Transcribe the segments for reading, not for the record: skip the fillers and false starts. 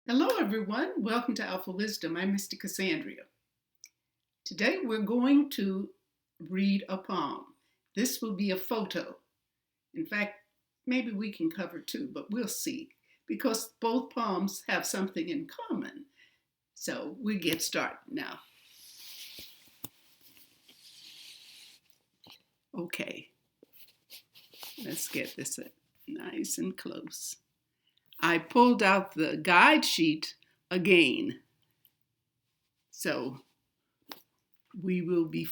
Hello everyone, welcome to Alphawisdom. I'm Mystic Cassandria. Today we're going to read a palm. This will be a photo. In fact, maybe we can cover two, but we'll see because both palms have something in common. So we get started now. Okay, let's get this nice and close. I pulled out the guide sheet again. So we will be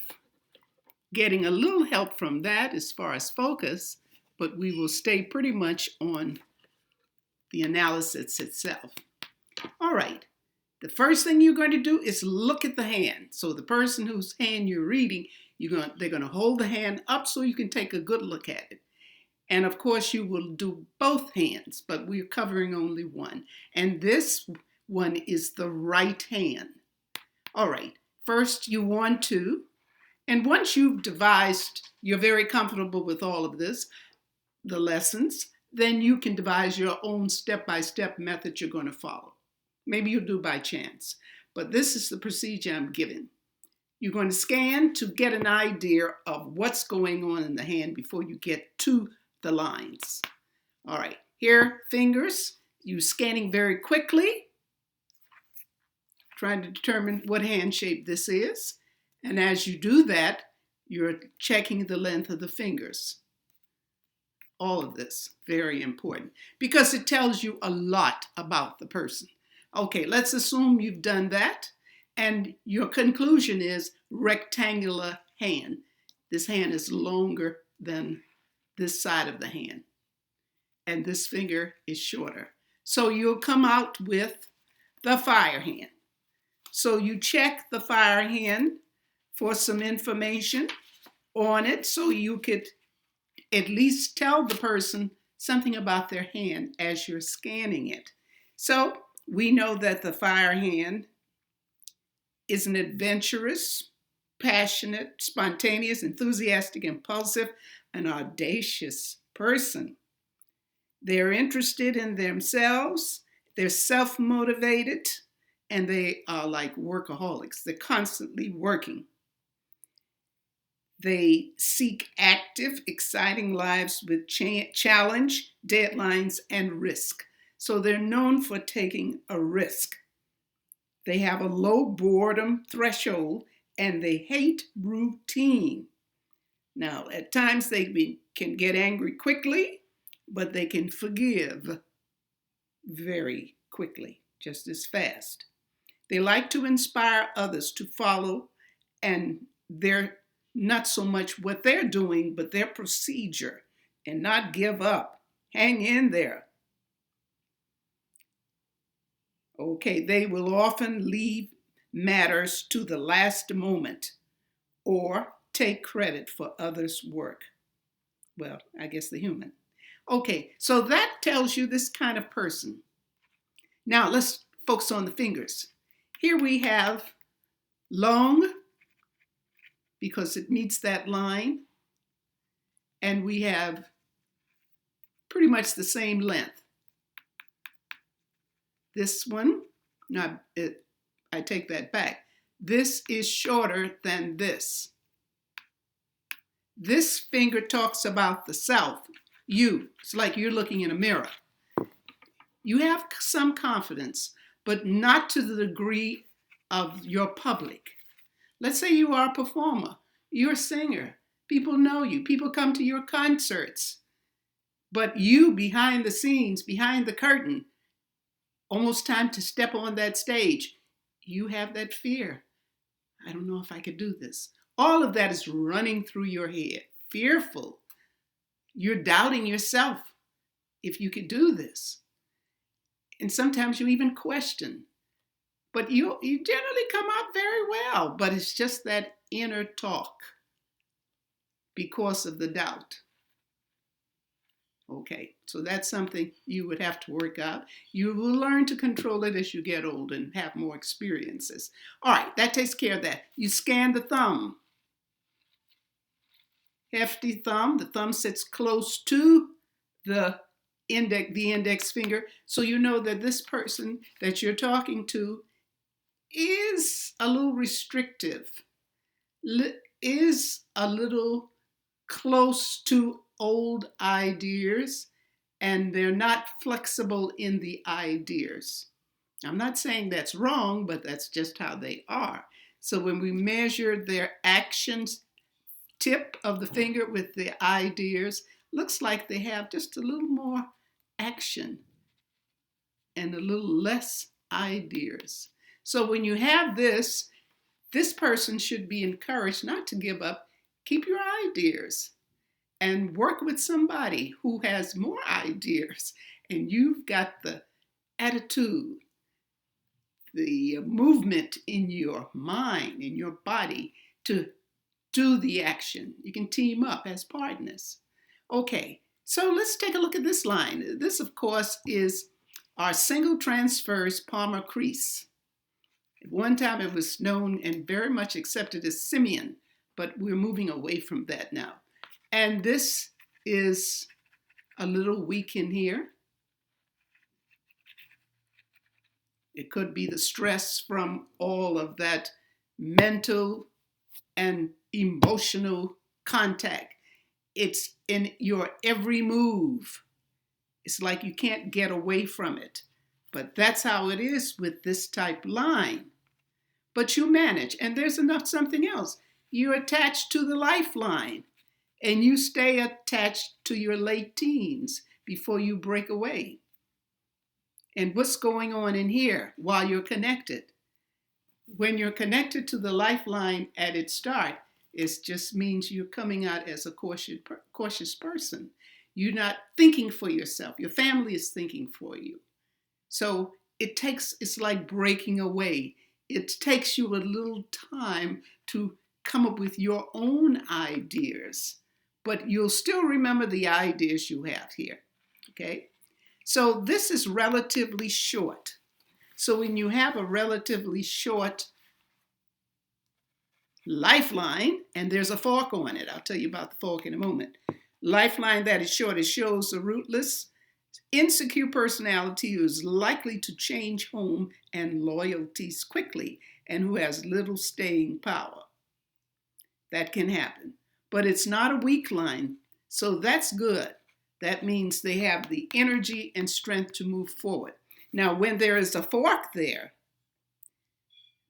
getting a little help from that as far as focus, but we will stay pretty much on the analysis itself. All right, the first thing you're going to do is look at the hand. So the person whose hand you're reading, they're going to hold the hand up so you can take a good look at it. And of course, you will do both hands, but we're covering only one. And this one is the right hand. All right, first you want to, and once you've devised, you're very comfortable with all of this, the lessons, then you can devise your own step-by-step method you're going to follow. Maybe you'll do by chance, but this is the procedure I'm giving. You're going to scan to get an idea of what's going on in the hand before you get to the lines. All right, here, fingers, you're scanning very quickly, trying to determine what hand shape this is. And as you do that, you're checking the length of the fingers. All of this, very important, because it tells you a lot about the person. Okay, let's assume you've done that, and your conclusion is rectangular hand. This hand is longer than this side of the hand, and this finger is shorter. So you'll come out with the fire hand. So you check the fire hand for some information on it so you could at least tell the person something about their hand as you're scanning it. So we know that the fire hand is an adventurous, passionate, spontaneous, enthusiastic, impulsive, an audacious person. They're interested in themselves, they're self-motivated, and they are like workaholics. They're constantly working. They seek active, exciting lives with challenge, deadlines, and risk. So they're known for taking a risk. They have a low boredom threshold, and they hate routine. Now, at times they can get angry quickly, but they can forgive very quickly, just as fast. They like to inspire others to follow, and they're not so much what they're doing, but their procedure, and not give up. Hang in there. Okay, they will often leave matters to the last moment or take credit for others' work. Well, I guess the human. Okay, so that tells you this kind of person. Now let's focus on the fingers. Here we have long, because it meets that line, and we have pretty much the same length. This one, I take that back. This is shorter than this. This finger talks about the self, you. It's like you're looking in a mirror. You have some confidence, but not to the degree of your public. Let's say you are a performer, you're a singer, people know you, people come to your concerts, but you behind the scenes, behind the curtain, almost time to step on that stage, you have that fear. I don't know if I could do this. All of that is running through your head, fearful. You're doubting yourself if you could do this. And sometimes you even question. But you generally come out very well, but it's just that inner talk because of the doubt. Okay, so that's something you would have to work out. You will learn to control it as you get older and have more experiences. All right, that takes care of that. You scan the thumb. Hefty thumb. The thumb sits close to the the index finger, so you know that this person that you're talking to is a little restrictive, is a little close to old ideas, and they're not flexible in the ideas. I'm not saying that's wrong, but that's just how they are. So when we measure their actions, tip of the finger with the ideas, looks like they have just a little more action and a little less ideas. So when you have this person should be encouraged not to give up. Keep your ideas and work with somebody who has more ideas, and you've got the attitude, the movement in your mind, in your body to do the action. You can team up as partners. Okay, so let's take a look at this line. This, of course, is our single transverse palmar crease. At one time it was known and very much accepted as simian, but we're moving away from that now. And this is a little weak in here. It could be the stress from all of that mental and emotional contact. It's in your every move. It's like you can't get away from it. But that's how it is with this type line. But you manage. And there's something else. You're attached to the lifeline. And you stay attached to your late teens before you break away. And what's going on in here while you're connected? When you're connected to the lifeline at its start, it just means you're coming out as a cautious person. You're not thinking for yourself. Your family is thinking for you. So it's like breaking away. It takes you a little time to come up with your own ideas, but you'll still remember the ideas you have here, okay? So this is relatively short. So when you have a relatively short lifeline, and there's a fork on it, I'll tell you about the fork in a moment. Lifeline that is short, it shows a rootless, insecure personality who is likely to change home and loyalties quickly and who has little staying power. That can happen. But it's not a weak line, so that's good. That means they have the energy and strength to move forward. Now, when there is a fork there,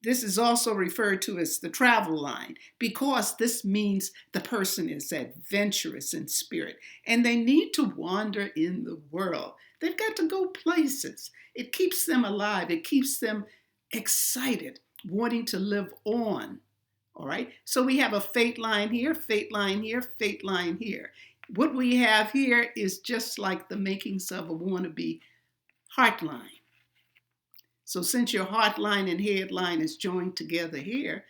this is also referred to as the travel line, because this means the person is adventurous in spirit and they need to wander in the world. They've got to go places. It keeps them alive. It keeps them excited, wanting to live on. All right. So we have a fate line here, fate line here, fate line here. What we have here is just like the makings of a wannabe heart line. So since your heart line and head line is joined together here,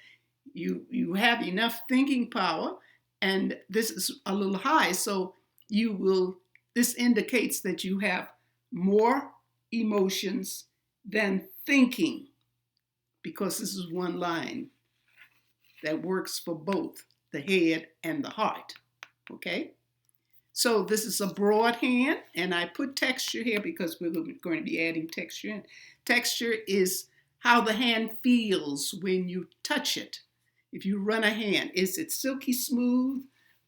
you have enough thinking power, and this is a little high, so this indicates that you have more emotions than thinking, because this is one line that works for both the head and the heart, okay? So this is a broad hand, and I put texture here because we're going to be adding texture in. Texture is how the hand feels when you touch it. If you run a hand, is it silky smooth,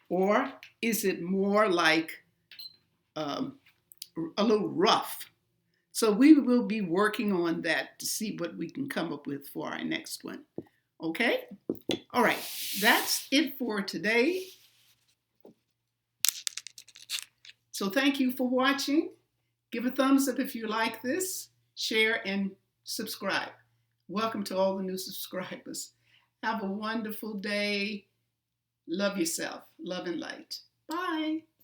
or is it more like a little rough? So we will be working on that to see what we can come up with for our next one. Okay? All right, that's it for today. So thank you for watching. Give a thumbs up if you like this. Share and subscribe. Welcome to all the new subscribers. Have a wonderful day. Love yourself. Love and light. Bye.